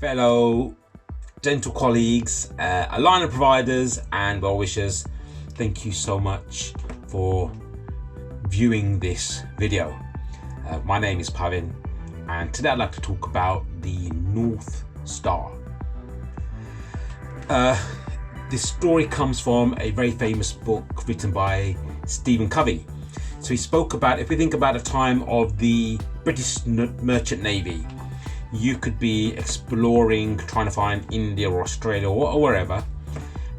fellow dental colleagues, aligner providers and well-wishers, thank you so much for viewing this video. My name is Pavin, and today I'd like to talk about the North Star. This story comes from a very famous book written by Stephen Covey. So he spoke about, if we think about the time of the British Merchant Navy, you could be exploring, trying to find India or Australia or wherever,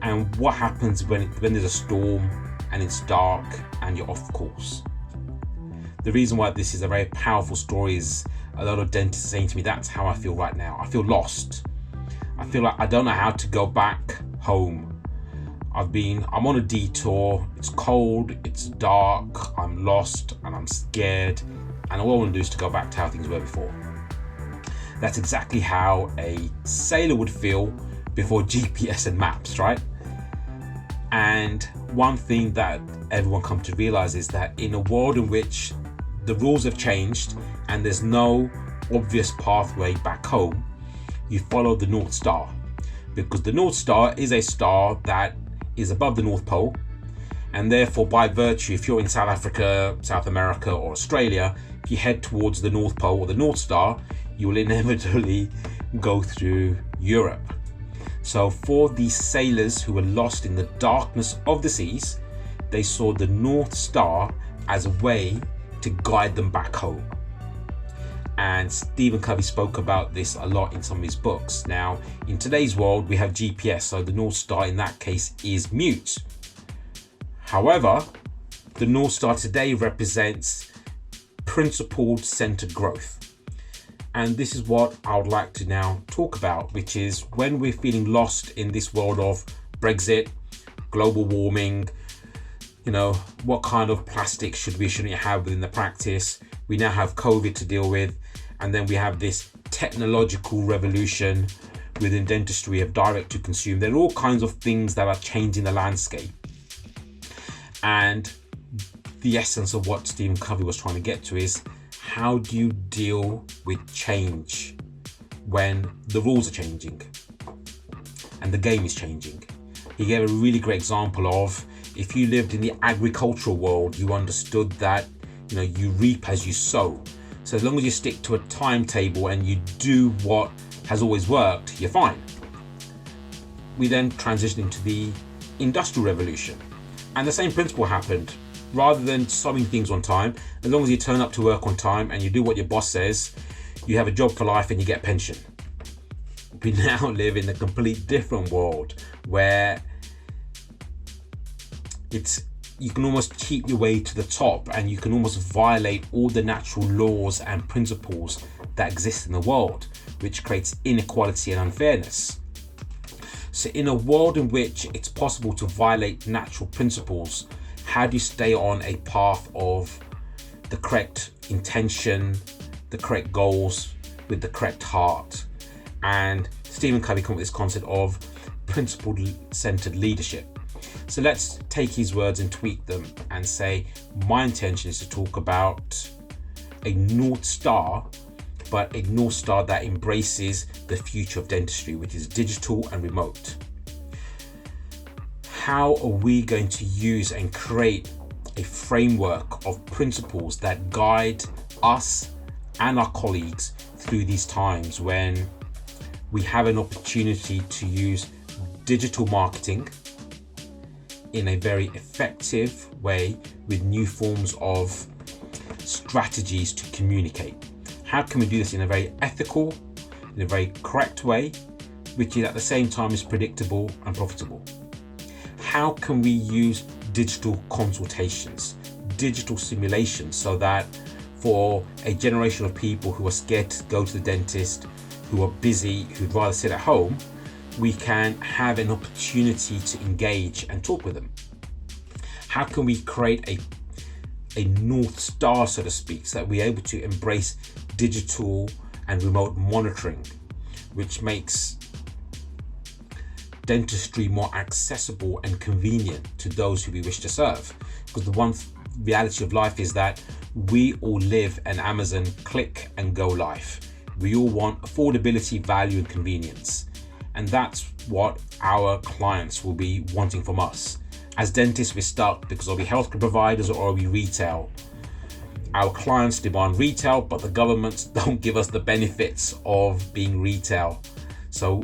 and what happens when there's a storm and it's dark and you're off course. The reason why this is a very powerful story is a lot of dentists saying to me, that's how I feel right now. I feel lost. I feel like I don't know how to go back home. I'm on a detour, it's cold, it's dark, I'm lost and I'm scared, and all I want to do is to go back to how things were before. That's exactly how a sailor would feel before GPS and maps, right? And one thing that everyone comes to realize is that in a world in which the rules have changed and there's no obvious pathway back home, you follow the North Star, because the North Star is a star that is above the North Pole, and therefore by virtue, if you're in South Africa, South America or Australia, if you head towards the North Pole or the North Star, you will inevitably go through Europe. So for these sailors who were lost in the darkness of the seas, they saw the North Star as a way to guide them back home. And Stephen Covey spoke about this a lot in some of his books. Now, in today's world, we have GPS, so the North Star in that case is mute. However, the North Star today represents principle-centered growth. And this is what I would like to now talk about, which is when we're feeling lost in this world of Brexit, global warming, what kind of plastic shouldn't you have within the practice? We now have COVID to deal with, and then we have this technological revolution within dentistry of direct to consume. There are all kinds of things that are changing the landscape. And the essence of what Stephen Covey was trying to get to is, how do you deal with change when the rules are changing and the game is changing? He gave a really great example of, if you lived in the agricultural world, you understood that you reap as you sow. So as long as you stick to a timetable and you do what has always worked, you're fine. We then transitioned into the Industrial Revolution, and the same principle happened. Rather than sewing things on time, as long as you turn up to work on time and you do what your boss says, you have a job for life and you get a pension. We now live in a complete different world where you can almost cheat your way to the top, and you can almost violate all the natural laws and principles that exist in the world, which creates inequality and unfairness. So in a world in which it's possible to violate natural principles, how do you stay on a path of the correct intention, the correct goals, with the correct heart? And Stephen Covey came up with this concept of principle-centered leadership. So let's take his words and tweak them and say, my intention is to talk about a North Star, but a North Star that embraces the future of dentistry, which is digital and remote. How are we going to use and create a framework of principles that guide us and our colleagues through these times when we have an opportunity to use digital marketing in a very effective way with new forms of strategies to communicate? How can we do this in a very ethical, in a very correct way, which is at the same time is predictable and profitable? How can we use digital consultations, digital simulations, so that for a generation of people who are scared to go to the dentist, who are busy, who'd rather sit at home, we can have an opportunity to engage and talk with them? How can we create a North Star, so to speak, so that we're able to embrace digital and remote monitoring, which makes dentistry more accessible and convenient to those who we wish to serve? Because the one reality of life is that we all live an Amazon click and go life. We all want affordability, value, and convenience. And that's what our clients will be wanting from us. As dentists, we're stuck because are we healthcare providers or are we retail? Our clients demand retail, but the governments don't give us the benefits of being retail. So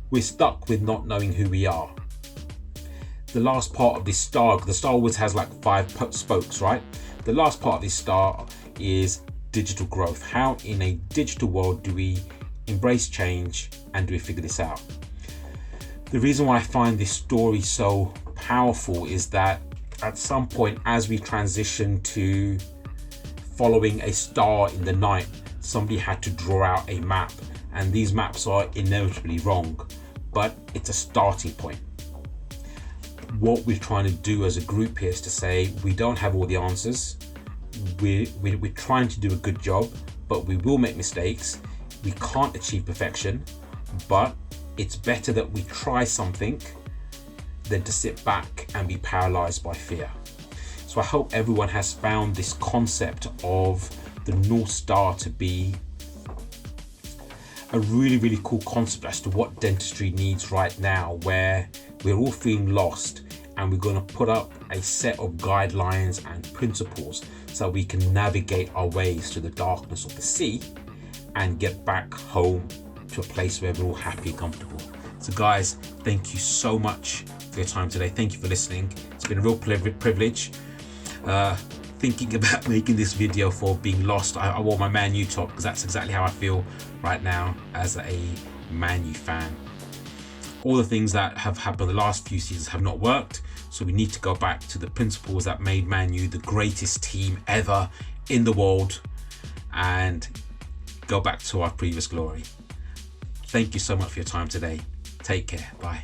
we're stuck with not knowing who we are. The last part of this star, the star always has like 5 spokes, right? The last part of this star is digital growth. How in a digital world do we embrace change and do we figure this out? The reason why I find this story so powerful is that at some point, as we transition to following a star in the night, somebody had to draw out a map, and these maps are inevitably wrong, but it's a starting point. What we're trying to do as a group here is to say we don't have all the answers. We're trying to do a good job, but we will make mistakes. We can't achieve perfection, but it's better that we try something than to sit back and be paralyzed by fear. So I hope everyone has found this concept of the North Star to be a really, really cool concept as to what dentistry needs right now, where we're all feeling lost, and we're going to put up a set of guidelines and principles so we can navigate our ways through the darkness of the sea and get back home to a place where we're all happy and comfortable. So guys, thank you so much for your time today. Thank you for listening. It's been a real privilege. Thinking about making this video for being lost, I wore my Man U top because that's exactly how I feel right now as a Man U fan. All the things that have happened the last few seasons have not worked, so we need to go back to the principles that made Man U the greatest team ever in the world and go back to our previous glory. Thank you so much for your time today. Take care. Bye.